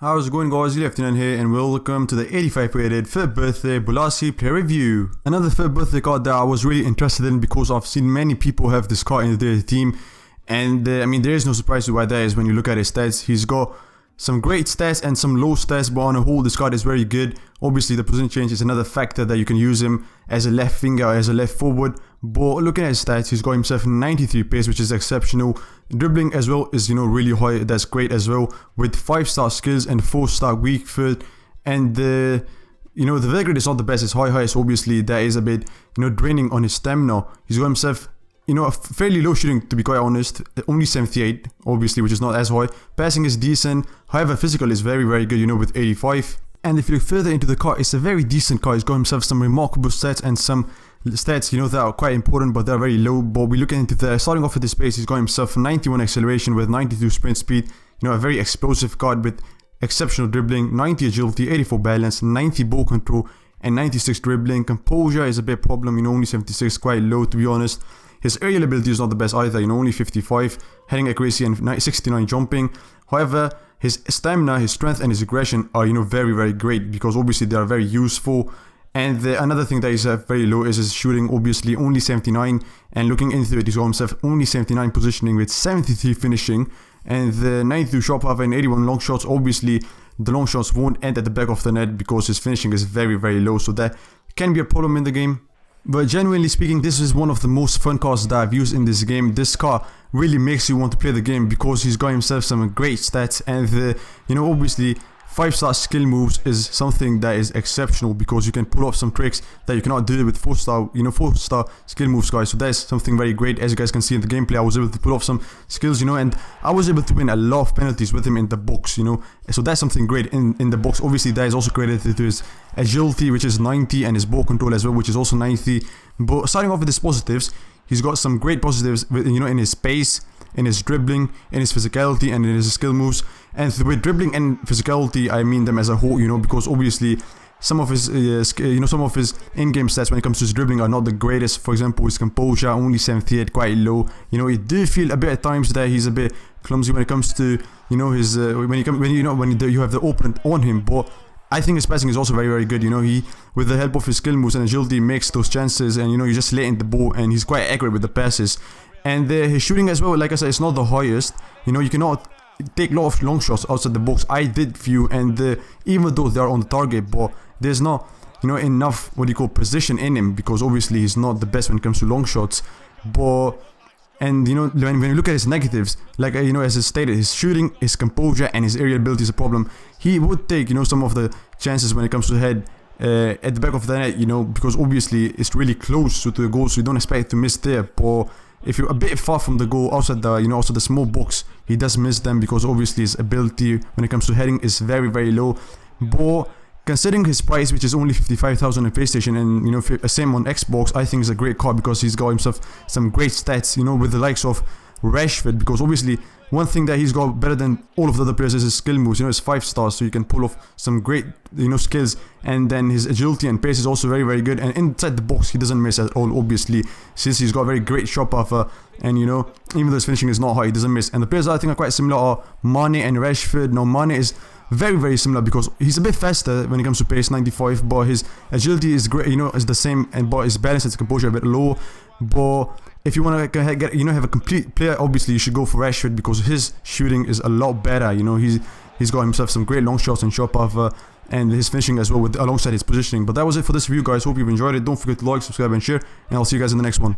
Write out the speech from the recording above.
How's it going, guys? Lieutenant here, and welcome to the 85 rated 5th birthday Bolasie player review. Another 5th birthday card that I was really interested in because I've seen many people have this card in their team, and I mean, there is no surprise why that is when you look at his stats. He's got some great stats and some low stats, but on a whole this card is very good. Obviously the position change is another factor that you can use him as a left winger or as a left forward, but looking at his stats, he's got himself 93 pace, which is exceptional. Dribbling as well is, really high, that's great as well, with 5-star skills and 4-star weak foot. And the vertical grade is not the best, it's high, so obviously that is a bit draining on his stamina. He's got himself a fairly low shooting, to be quite honest, only 78, obviously, which is not as high. Passing is decent, however physical is very, very good, with 85. And if you look further into the card, it's a very decent card. He's got himself some remarkable stats and some stats, that are quite important, but they're very low. But we're looking into the, starting off with this pace, he's got himself 91 acceleration with 92 sprint speed, a very explosive card with exceptional dribbling, 90 agility, 84 balance, 90 ball control, and 96 dribbling. Composure is a bit problem, only 76, quite low, to be honest. His aerial ability is not the best either, only 55, heading accuracy and 69 jumping. However, his stamina, his strength and his aggression are, very, very great, because obviously they are very useful. And another thing that is very low is his shooting, obviously only 79, and looking into it, he's got himself only 79 positioning with 73 finishing, and the 92 shot power and 81 long shots. Obviously the long shots won't end at the back of the net because his finishing is very, very low, so that can be a problem in the game. But genuinely speaking, this is one of the most fun cards that I've used in this game. This card really makes you want to play the game because he's got himself some great stats, and obviously 5-star skill moves is something that is exceptional because you can pull off some tricks that you cannot do with 4-star skill moves, guys. So that's something very great. As you guys can see in the gameplay, I was able to pull off some skills, and I was able to win a lot of penalties with him in the box, so that's something great in the box. Obviously that is also credited to his agility, which is 90, and his ball control as well, which is also 90. But starting off with his positives, he's got some great positives with, in his pace, in his dribbling, in his physicality, and in his skill moves. And with dribbling and physicality, I mean them as a whole, because obviously some of his some of his in-game stats when it comes to his dribbling are not the greatest. For example, his composure only 78, quite low. You do feel a bit at times that he's a bit clumsy when it comes to his when you have the opponent on him. But I think his passing is also very, very good. He, with the help of his skill moves and agility, makes those chances, and you just lay in the ball, and he's quite accurate with the passes. And his shooting as well, like I said, it's not the highest. You cannot take a lot of long shots outside the box. I did few, and even though they are on the target, but there's not enough precision in him, because obviously he's not the best when it comes to long shots. But and when you look at his negatives, like as I stated, his shooting, his composure, and his aerial ability is a problem. He would take some of the chances when it comes to head at the back of the net, because obviously it's really close to the goal, so you don't expect to miss there. But if you're a bit far from the goal, outside the also the small box, he does miss them, because obviously his ability when it comes to heading is very, very low. But considering his price, which is only 55,000 on PlayStation, and same on Xbox, I think is a great card because he's got himself some great stats, with the likes of Rashford, because obviously one thing that he's got better than all of the other players is his skill moves. It's 5-stars, so you can pull off some great skills, and then his agility and pace is also very, very good, and inside the box he doesn't miss at all, obviously, since he's got a very great shot buffer, and even though his finishing is not high, he doesn't miss. And the players I think are quite similar are Mane and Rashford. Now Mane is very, very similar because he's a bit faster when it comes to pace, 95, but his agility is great, is the same, and but his balance and his composure a bit low. But if you want to get have a complete player, obviously you should go for Rashford because his shooting is a lot better. He's got himself some great long shots and shot power, and his finishing as well alongside his positioning. But that was it for this review, guys. Hope you've enjoyed it. Don't forget to like, subscribe, and share, and I'll see you guys in the next one.